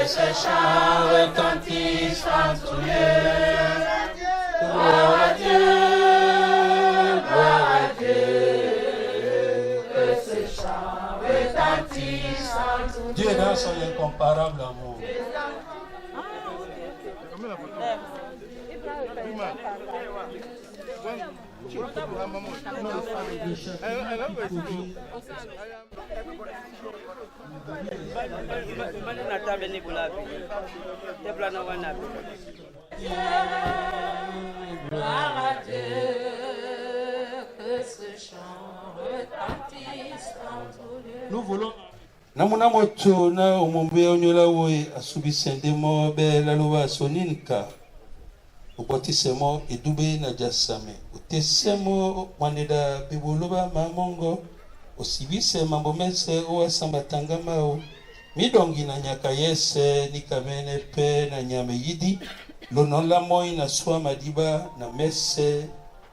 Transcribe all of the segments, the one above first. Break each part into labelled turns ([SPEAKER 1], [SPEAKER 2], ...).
[SPEAKER 1] ces chants retentissent entre Dieu. Gloire à Dieu, gloire à Dieu, que ces chants retentissent entre Dieu.
[SPEAKER 2] Dieu dans son incomparable amour.
[SPEAKER 1] Gloire à Dieu, que ce chant retentisse entre Dieu.
[SPEAKER 2] Nous voulons namuna moto na omombe onyola we asubisendemo be laloba soninka ubotisemo edube na jasame utesemo waneda bibuluba mamongo osibise mambo mese owasamba tangamao midongi na nyaka yese nikamene pe na nyame yidi lonola moi na swa madiba na mese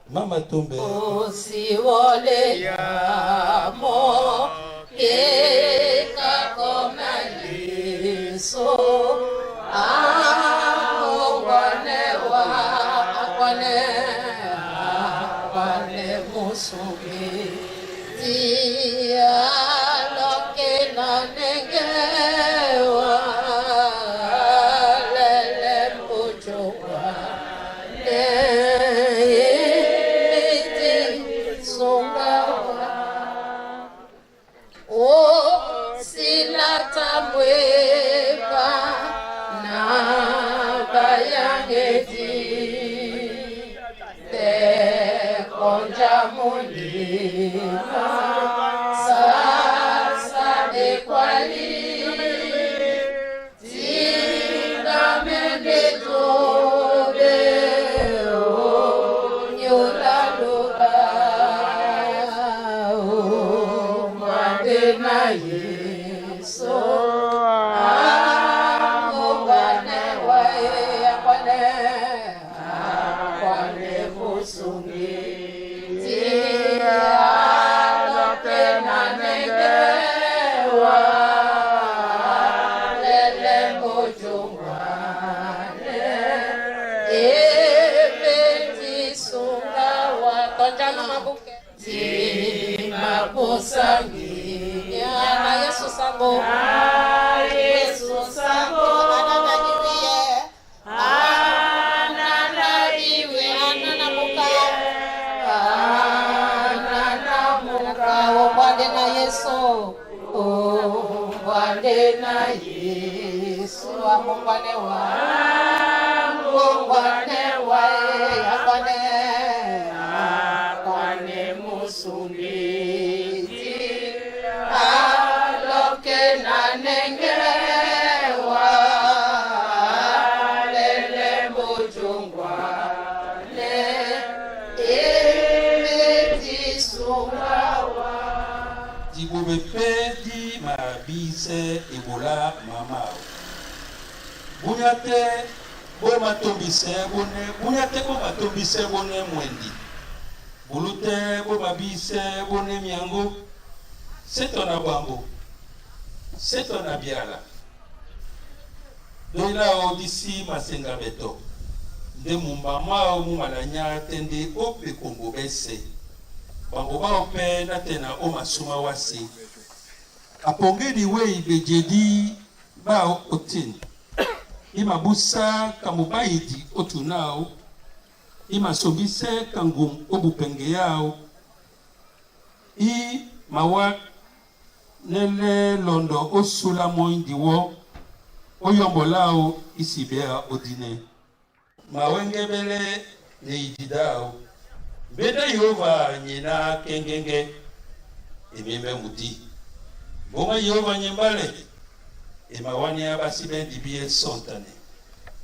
[SPEAKER 2] mama tombe
[SPEAKER 1] Osi wole ya mo keka koma liso wane musubi dia loke na nengewa lele mujowa Silatamweva na bayangeti te konja mulima sasa de kwali tinga mende tobe nyola loba na Yesu amogane wae akwane musungi tia loke na nengewa lele mojongwane ebeti sunga watonjana mabuke makusangi ya Yesu sango Yesu sango ananajiwie ananajiwie ananamuka wabande na Yesu wabande na Yesu amungwane wa akwane musungi
[SPEAKER 2] Dibubepedi mabise ebola mama bunyate bo matombise bone bunyate bo matombise bone mwendi bulute bo mabise bone miango setona bambo setona biala doila odisi masenga beto de mumbama mu malanya tende ope kongo bese bango ba ope na tena o masuma wasi apongedi we bejedi ba otin imabusa kamubaidi otunao imasobise kangum obupenge yao I mawa nele londo osula moindiwo oyombolao isibea odine mawengebele neididao beda yova nyina kengenge ememe mudi bonga yova nyembale emawani abasibendi biye sontane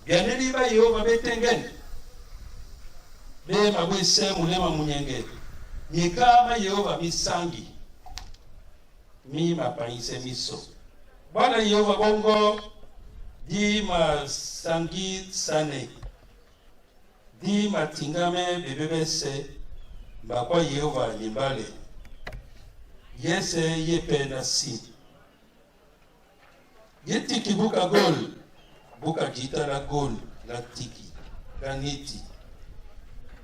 [SPEAKER 2] bianeli ba yova betengen be mabwese mulema munyenge nikama yova misangi mi mapaise miso bana yova bongo di masangi sane di matingame bebebese bakwa yehova limbale yese yepe na si yeti kibuka gol buka jita la gol la tiki la niti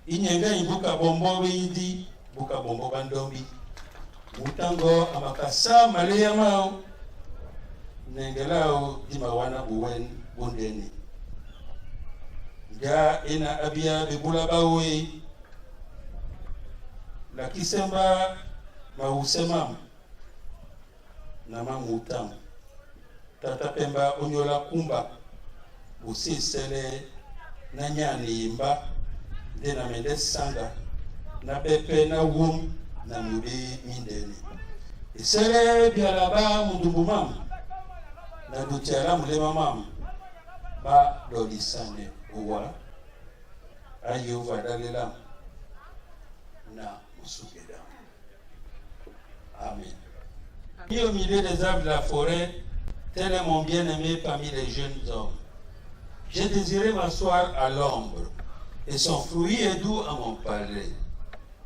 [SPEAKER 2] inyenga imbuka bombo bindi buka bombo bandombi mutango amakasa maleya mao nengelao dimawana buwen bondeni ja ina abia bebula bawe la kisemba mausema na mamutango tata pemba onyola kumba usisele na nyani imba de na mende sanga na pepe na wum na mubi mindeni isele bialaba mudumbu mama na dutiala mulema mama ba dolisane uwa ayo vadalela na musukeda. Amen. Mis au milieu des arbres de la forêt, tel est mon bien-aimé parmi les jeunes hommes. J'ai désiré m'asseoir à l'ombre, et son fruit est doux à mon palais.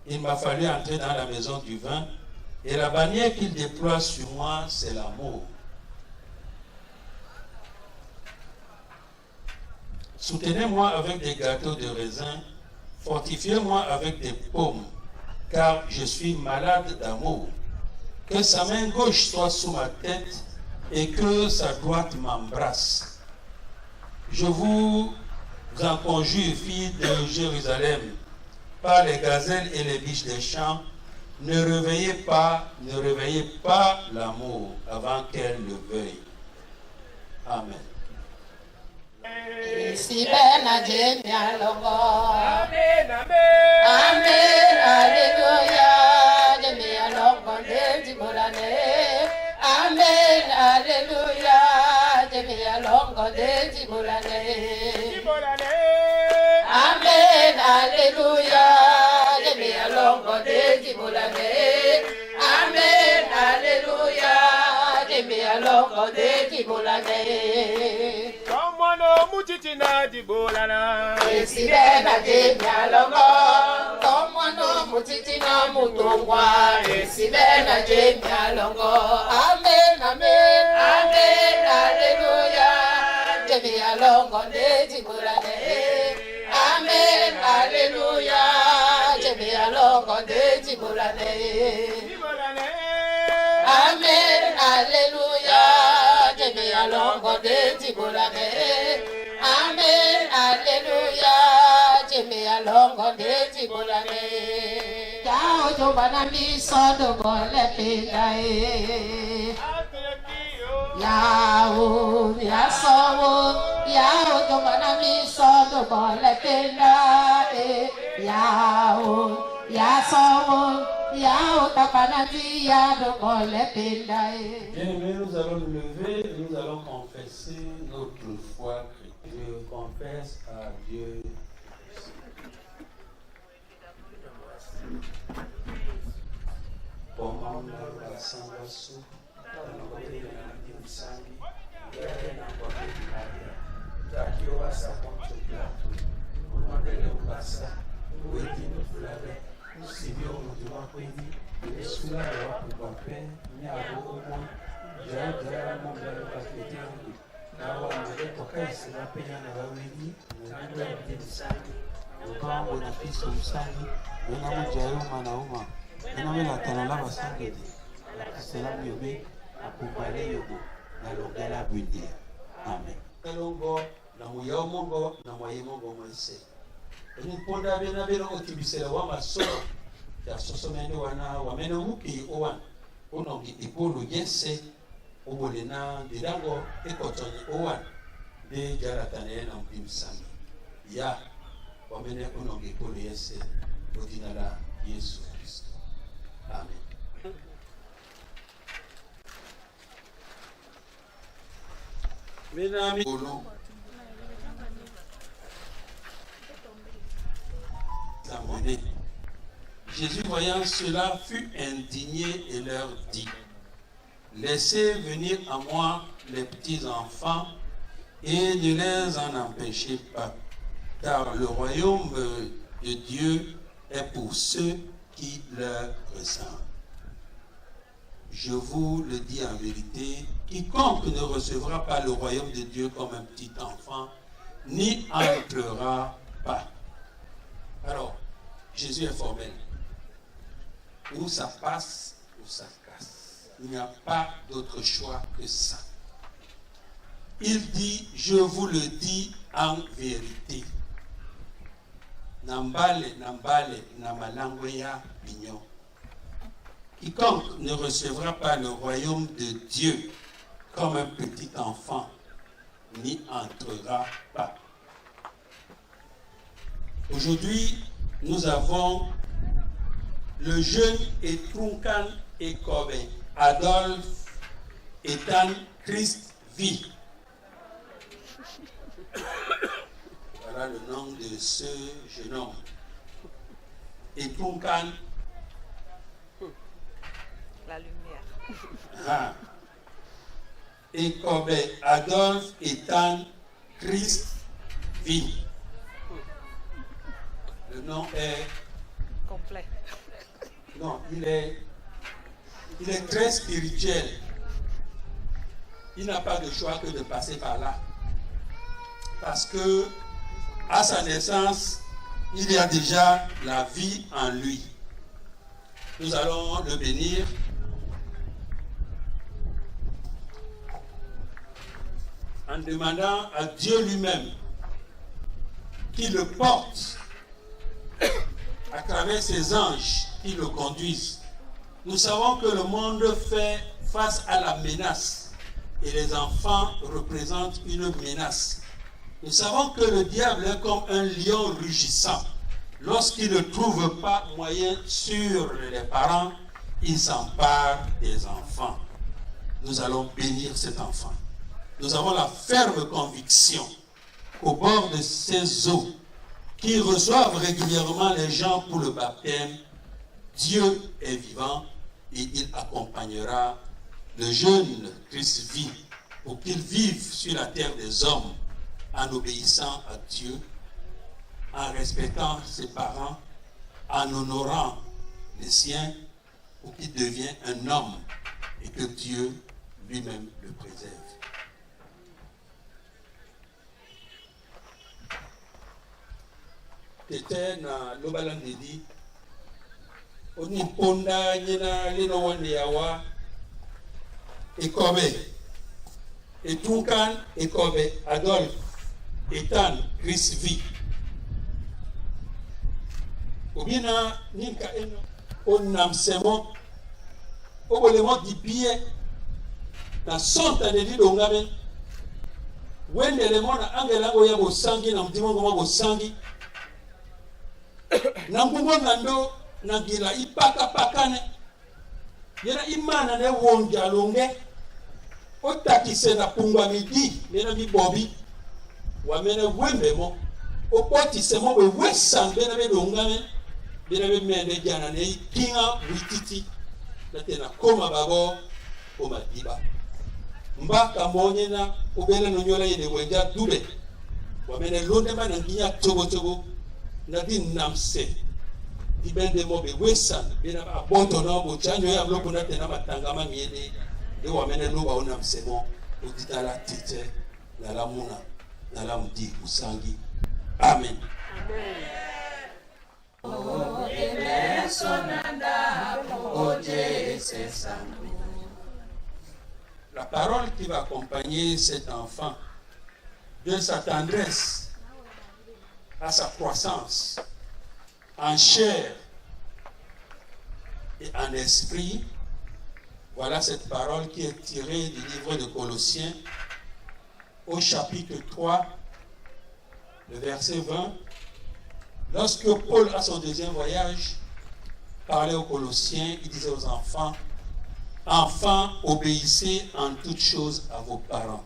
[SPEAKER 2] Il m'a fallu entrer dans la maison du vin, et la bannière qu'il déploie sur moi, c'est l'amour. Soutenez-moi avec des gâteaux de raisin, fortifiez-moi avec des pommes, car je suis malade d'amour. Que sa main gauche soit sous ma tête et que sa droite m'embrasse. Je vous en conjure, filles de Jérusalem, par les gazelles et les biches des champs, ne réveillez pas l'amour avant qu'elle le veuille. Amen.
[SPEAKER 1] Amen, amen, alléluia. Amen, alléluia. Amen, alléluia. Amen, alléluia.
[SPEAKER 3] Mutitina di bolana.
[SPEAKER 1] Esibena de mialongo, tomono mutitina mutongwa. Esibena de mialongo, amen, amen, amen, alléluia. De mialongo de tiburane, amen, alléluia. De mialongo de tiburane, amen, alléluia. De mialongo de tiburane. Amen, alléluia, Jimmy alongo de Tibolane. Yao jobana mi sodo bole pindae. Yao yasowo, yao jobana mi sodo bole pindae. Yao yasowo, yao tapana dia do bole pindae.
[SPEAKER 2] Bien-aimés, nous allons nous lever et nous allons confesser notre foi. Je confesse à Dieu. Amen. Kalongo na muya mongo na moye mongo mwese. Niponda bena bena otibisela wa maso ya sosomende wana wamene muki owan onongi ipolo yese obolena didango ekotoni owan de jaratane na mpimsami ya wamene onongi ipolo yese odina la Yesu Kristo. Amen. Menami olo Jésus, voyant cela, fut indigné et leur dit: laissez venir à moi les petits enfants et ne les en empêchez pas, car le royaume de Dieu est pour ceux qui leur ressemblent. je vous le dis en vérité, quiconque ne recevra pas le royaume de Dieu comme un petit enfant, n'y entrera pas. Alors, Jésus est formel. Ou ça passe, ou ça casse. Il n'y a pas d'autre choix que ça. Il dit, je vous le dis en vérité. Nambale, nambale, namalangweya, mignon. Quiconque ne recevra pas le royaume de Dieu comme un petit enfant, n'y entrera pas. Aujourd'hui, nous avons le jeune Etrunkan Ekobe, Adolphe Ethan Christ V. Voilà le nom de ce jeune homme. Etrunkan.
[SPEAKER 4] La lumière.
[SPEAKER 2] Ah. Ekobe, Adolphe Ethan Christ V. Le nom est
[SPEAKER 4] Complet.
[SPEAKER 2] non, il est très spirituel. Il n'a pas de choix que de passer par là. Parce que à sa naissance, il y a déjà la vie en lui. Nous allons le bénir. En demandant à Dieu lui-même qu'il le porte à travers ses anges qui le conduisent. Nous savons que le monde fait face à la menace et les enfants représentent une menace. Nous savons que le diable est comme un lion rugissant. Lorsqu'il ne trouve pas moyen sur les parents, il s'empare des enfants. Nous allons bénir cet enfant. Nous avons la ferme conviction qu'au bord de ces eaux qui reçoivent régulièrement les gens pour le baptême, Dieu est vivant et il accompagnera le jeune Christ vie pour qu'il vive sur la terre des hommes en obéissant à Dieu, en respectant ses parents, en honorant les siens, pour qu'il devienne un homme et que Dieu lui-même le préserve. Tete na lobalandedi oni ponda nyina lino wande yawa Ekobe Etrunkan Ekobe Adolphe Ethan Chris V. Obina ninka eno onamsemo obolemo dipie na sonta de lido ngabe wende le mona angelango ya bosangi na mdimongo wa bosangi na ngungo ngando na gila ipaka pakane yena imana ne wonja longe otakise na pungwa midi nena mibobi wamene wembemo opotise mo we wesambe na bedongame bena be mende jana ne kinga wititi na tena koma babo o madiba mbaka monyena obele no nyola yede wenja dube wamene londe bana nginya togo na din namse dibende mo be wesan bena aboto na bo chanyo ya bloko na tena matangama miede de wamene no ba onamse mo oditala tite na lamuna na lamdi usangi. Amen. La parole qui va accompagner cet enfant de sa tendresse à sa croissance en chair et en esprit, voilà cette parole qui est tirée du livre de Colossiens au chapitre 3, le verset 20. Lorsque Paul, à son deuxième voyage, parlait aux Colossiens, il disait aux enfants, « Enfants, obéissez en toutes choses à vos parents,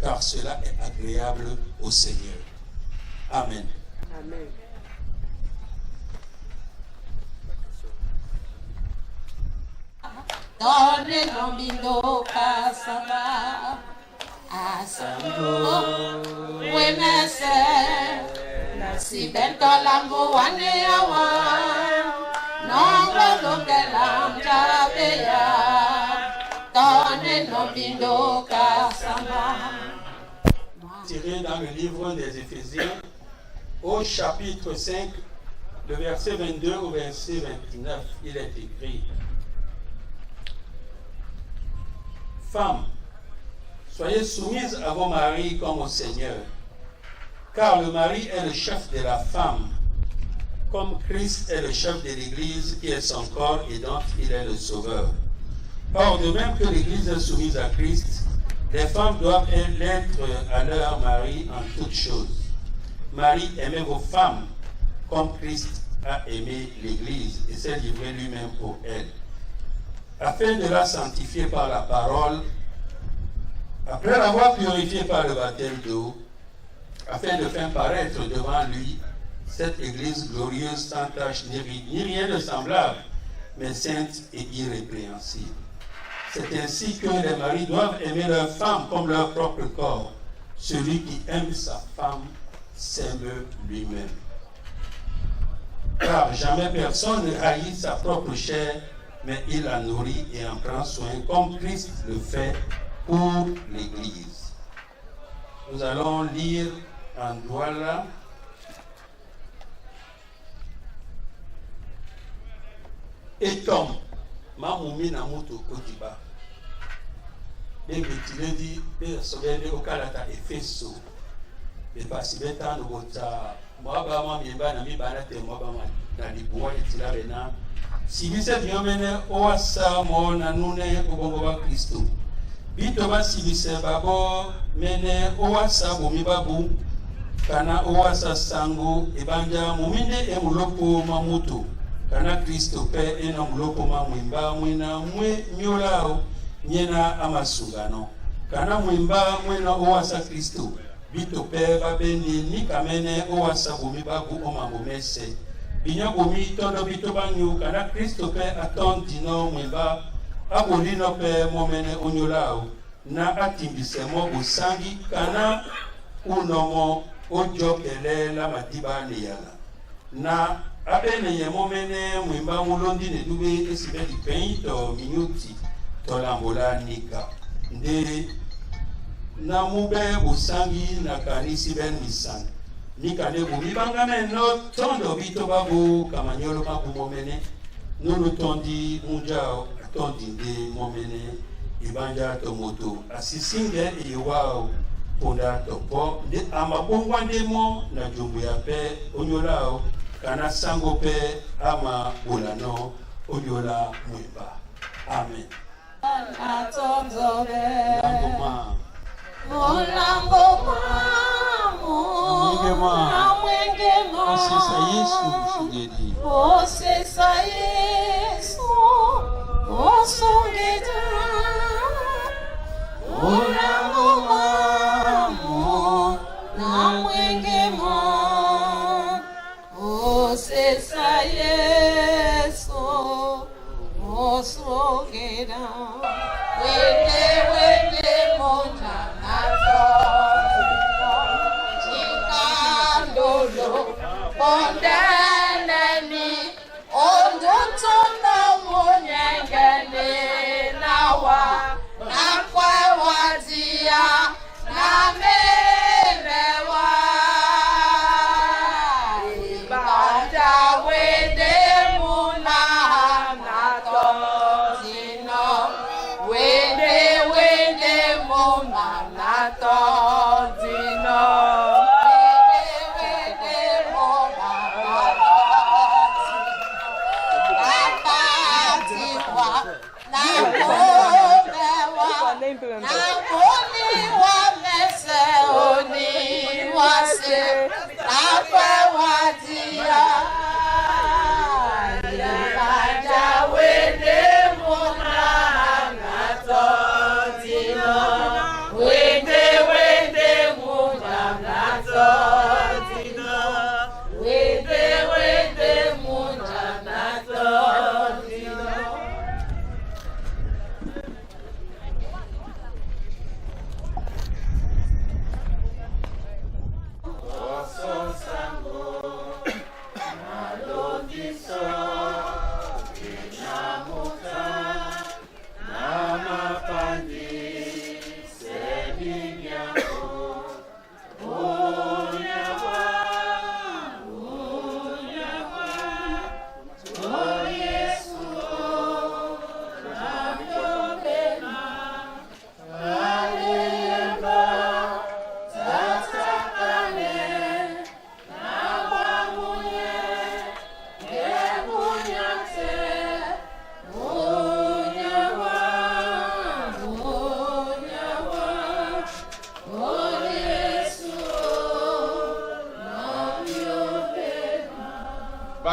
[SPEAKER 2] car cela est agréable au Seigneur. » Amen.
[SPEAKER 4] Amen.
[SPEAKER 1] Donne l'ombindo kasaba asambo wenese nasibento lambo wane awa nongo longe lamta beya Nombindo Kasamba.
[SPEAKER 2] Tiré dans le livre des Éphésiens, au chapitre 5, le verset 22 au verset 29, il est écrit: Femmes, soyez soumises à vos maris comme au Seigneur, car le mari est le chef de la femme, comme Christ est le chef de l'Église qui est son corps et dont il est le sauveur. Or, de même que l'Église est soumise à Christ, les femmes doivent l'être à leur mari en toutes choses. Marie, aimez vos femmes comme Christ a aimé l'Église et s'est livré lui-même pour elle, afin de la sanctifier par la parole, après l'avoir purifiée par le baptême d'eau, afin de faire paraître devant lui cette Église glorieuse, sans tache ni rien de semblable, mais sainte et irrépréhensible. C'est ainsi que les maris doivent aimer leur femme comme leur propre corps. Celui qui aime sa femme s'aime lui-même. Car jamais personne ne haït sa propre chair, mais il la nourrit et en prend soin, comme Christ le fait pour l'Église. Nous allons lire en Douala, et Tom, Mamoumi Namuto Kodiba. Et Betile dit, Sobende Okalata Efeso, et Pasibeta Nobota, Mwabama Miba Namibana Te Mwabama Naliboa et Tilavena. Si vous êtes bien Oasa Mona Nune Obongoba Christo, Bitoba Sibise Babo, Mene Oasa Bomibabu, Kana Oasa Sango, Ebanja Muminde Emulopo Mamuto. Kana Kristo pe ena muloko mwimba mwina mwe myolao nyena amasungano. Kana mwimba mwena owasa Kristo. Bito pe babeni ni kamene owasa bumi babu omangomese. Binya bumi tondo bito banyu kana Kristo pe atondino mwimba abolino pe momene onyolao. Na atimbise mo busangi kana unomo ojo kele la matiba niyala. Na abene ye momene mwimba mulondi ne dube esibe di peinto minuti tolambola nika nde na mube busangi na kanisi ben misan nika ne bumi bangame no tondo bito babu kamanyolo babu momene nulu tondi munjao tondi nde momene ibanja tomoto asisinge iwao ponda topo nde amabongwa ndemo na jumbu ya pe onyolao kana sango pe ama bolano onyola mwimba. Amen.
[SPEAKER 1] Sesa Yesu Osogera Wende Monja Nato Chikandolo Bondanani Ondotona Monyangane Nawa Nakwa Wazia Namerewa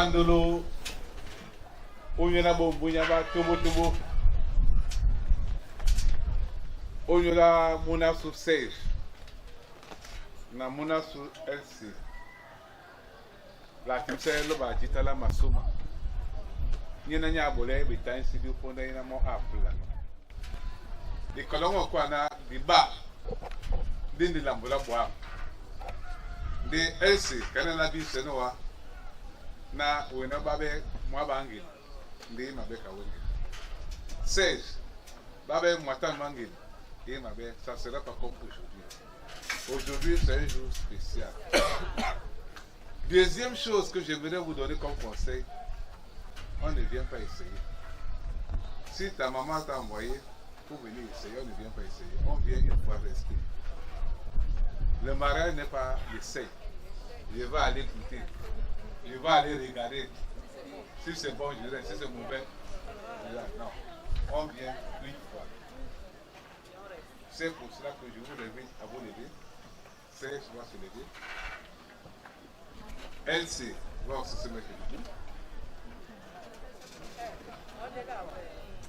[SPEAKER 5] Sandolo, Oyonabo Bunyaba, Tobo, Oyola Munasu 16, na Munasu LC, la Timse Loba Jitala Masuma. Nyena nyabole bitan sidi uponda ina mo apula. Di kolongo kwa na di ba. Dindi lambula bwa. Di LC kana na di senowa na wena babe mwa bangi. Ndi mabeka wengi. 16. Babe mwatan mangi. Et ma belle, ça sera pas comme aujourd'hui. Aujourd'hui, c'est un jour spécial. Deuxième chose que j'aimerais vous donner comme conseil, on ne vient pas essayer. Si ta maman t'a envoyé pour venir essayer, on ne vient pas essayer. On vient une fois rester. Le mariage n'est pas l'essai. Je vais aller écouter. Je vais aller regarder. Si c'est bon, je reste. Si c'est mauvais, je reste. Non. On vient une fois. C'est pour cela que je vous invite à vous lever. C'est va se lever. Elle sait. Va aussi se mettre debout.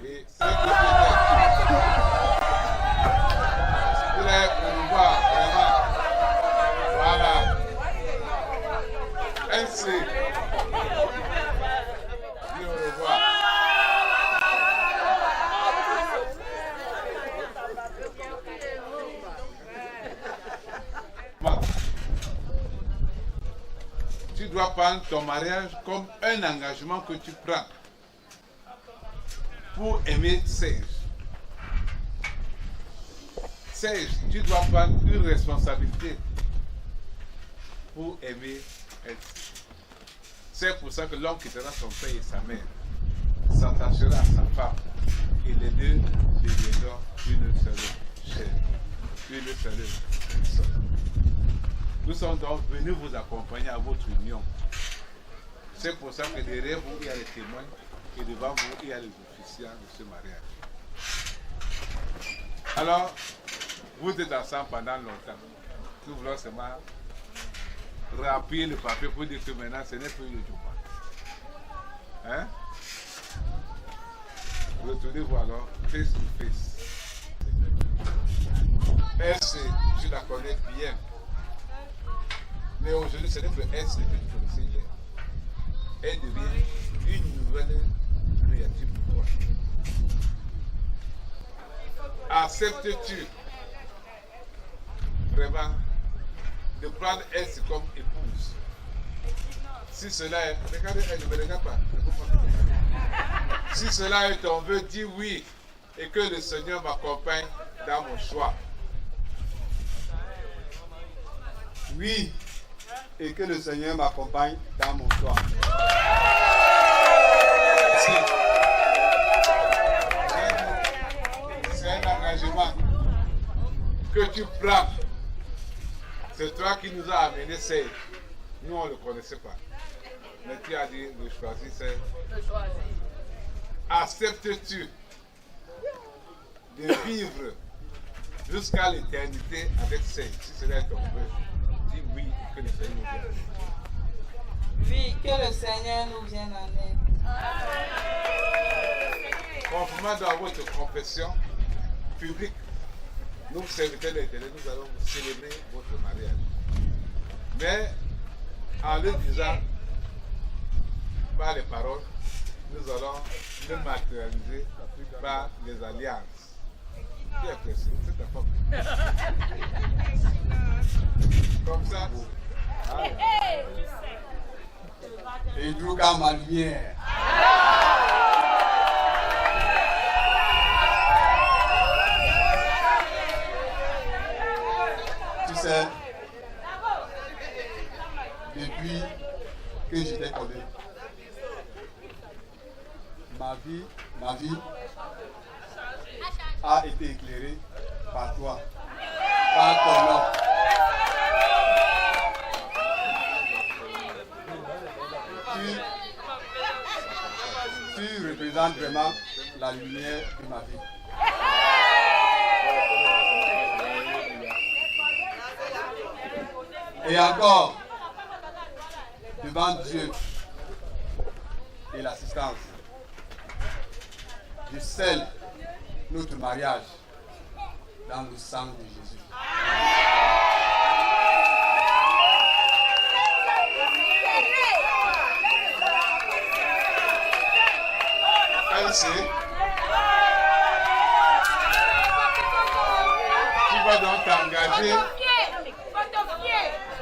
[SPEAKER 5] Et c'est pour nous voir vraiment. Voilà. Elle sait. Viens au revoir. Tu dois prendre ton mariage comme un engagement que tu prends pour aimer Serge. Serge, tu dois prendre une responsabilité pour aimer elle. C'est pour ça que l'homme quittera son père et sa mère, s'attachera à sa femme, et les deux deviendront une seule chair, une seule personne. Nous sommes donc venus vous accompagner à votre union. C'est pour ça que derrière vous, il y a les témoins et devant vous, il y a les officiants de ce mariage. Alors, vous êtes ensemble pendant longtemps. Nous voulons seulement rappuyer le papier pour dire que maintenant, ce n'est plus le Djouma. Hein? Retournez-vous alors, face to face. Elle, je la connais bien. Mais aujourd'hui, ce n'est plus elle, c'est que tu connaissais hier. Elle devient une nouvelle créature pour toi. Acceptes-tu vraiment de prendre elle comme épouse? Si cela est... Regardez, elle ne me regarde pas. Si cela est ton vœu, dis oui et que le Seigneur m'accompagne dans mon choix.
[SPEAKER 6] Oui, et que le Seigneur m'accompagne dans mon choix.
[SPEAKER 5] C'est un engagement que tu prends. C'est toi qui nous as amené Serge. Nous, on ne le connaissait pas. Mais tu as dit de choisir Serge. Acceptes-tu de vivre jusqu'à l'éternité avec Serge? Si cela est ton vœu, dis oui, que le Seigneur nous vienne.
[SPEAKER 1] Oui, que le Seigneur nous vienne en aide.
[SPEAKER 5] Conformément à votre confession publique, nous, serviteurs de l'Éternel, nous allons célébrer votre mariage. Mais en le disant par les paroles, nous allons le matérialiser par les alliances. Qui est précis? C'est ta femme. Comme ça.
[SPEAKER 6] Et Douga ma lumière. Tu sais, depuis que j'étais connu, ma vie a été éclairée par toi, par ton nom. Tu représentes vraiment la lumière de ma vie. Et encore, devant Dieu, et l'assistance. Je scelle notre mariage dans le sang de Jésus.
[SPEAKER 5] Elsie, tu vas donc t'engager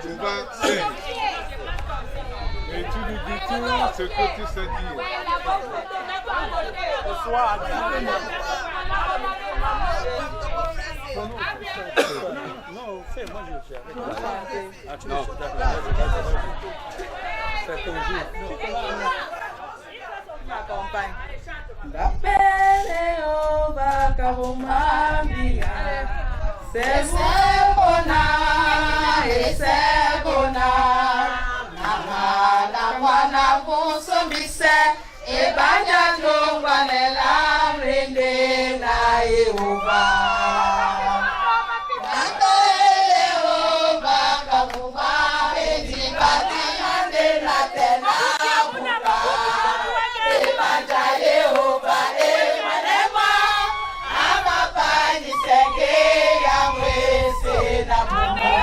[SPEAKER 5] devant Serge. Et tu lui dis tout ce que tu sais dire.
[SPEAKER 7] Non, fais, moi je le fais. Ah, tu le fais, c'est ton jour.
[SPEAKER 4] M'accompagne.
[SPEAKER 1] C'est bona, et c'est bona. La wana bonsombise, et banyano wanela rende na Yehova. Yehova kabuba, eti bati ande na tena buka. Ebanja Yehova, emanema, amapa ni sege ya mwese na buka.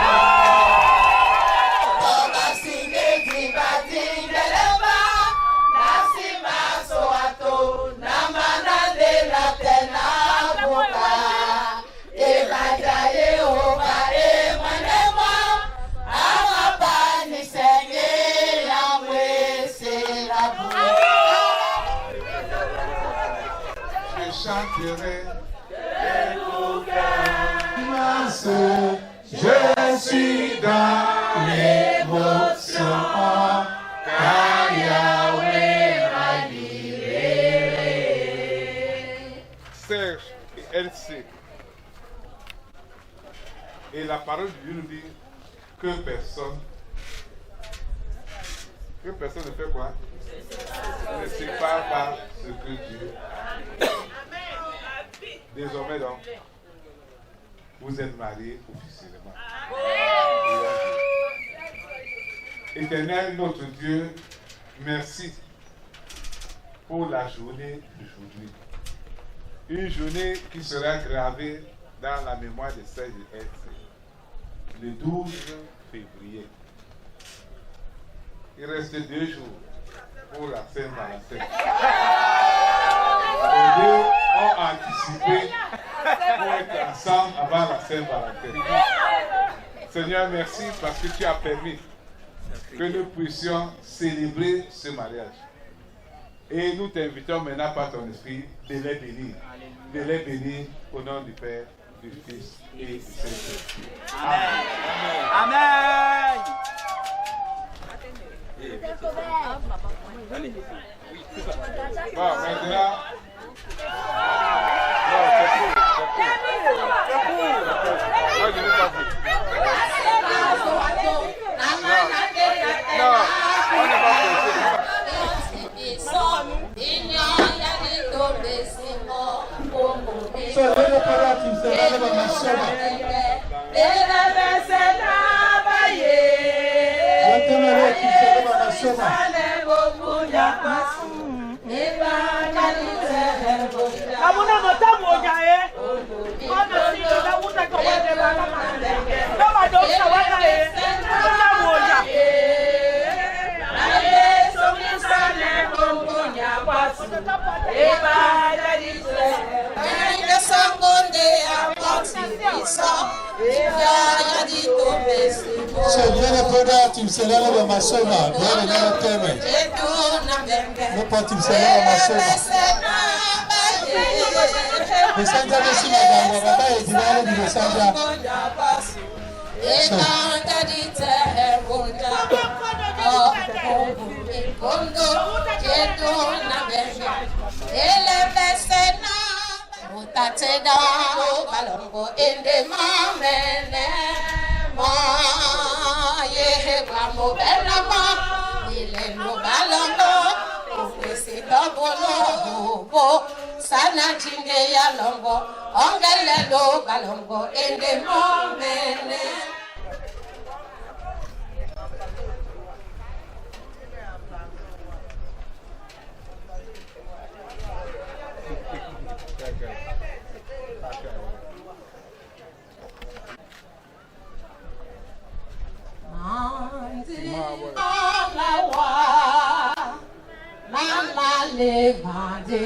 [SPEAKER 5] Chanterai
[SPEAKER 2] Je suis dans l'émotion, car Yahweh m'a libéré.
[SPEAKER 5] Serge et Elsie. Et la parole de Dieu nous dit que personne ne fait quoi? Ne sépare pas ce que Dieu a. Désormais donc, vous êtes mariés officiellement. Éternel notre Dieu, merci pour la journée d'aujourd'hui. Une journée qui sera gravée dans la mémoire de Serge et Elsie. Le 12 février. Il reste 2 jours pour la Saint-Valentin. Les deux ont anticipé pour être ensemble avant la Saint-Valentin. Seigneur, merci parce que tu as permis que nous puissions célébrer ce mariage. Et nous t'invitons maintenant par ton esprit de les bénir. De les bénir au nom du Père, du Fils et du Saint-Esprit. Amen.
[SPEAKER 7] Amen.
[SPEAKER 5] Bon, maintenant. Moi, je n'ai pas vu. Non, on n'est pas pressé.
[SPEAKER 3] Abuna matamu ojae. Ona sio na uta kwa wale baba mandenge. Kama dokta wakae. Matamu ojae. Ale somisane kongonya kwasu. Eba dadise. Ende sangonde apati isa. Eba yadito besi.
[SPEAKER 2] So viene fuera timselala wa masoma, viene na teme. No pa timselala wa masoma. Mesanja besi maganga baba edinalo di mesanja. So
[SPEAKER 1] Tateda balongo ende mamene ma ye kwamo benama ile no balongo ofisi dobolo bo sana jinge ya longo ongele do balongo ende mamene.
[SPEAKER 8] demandé.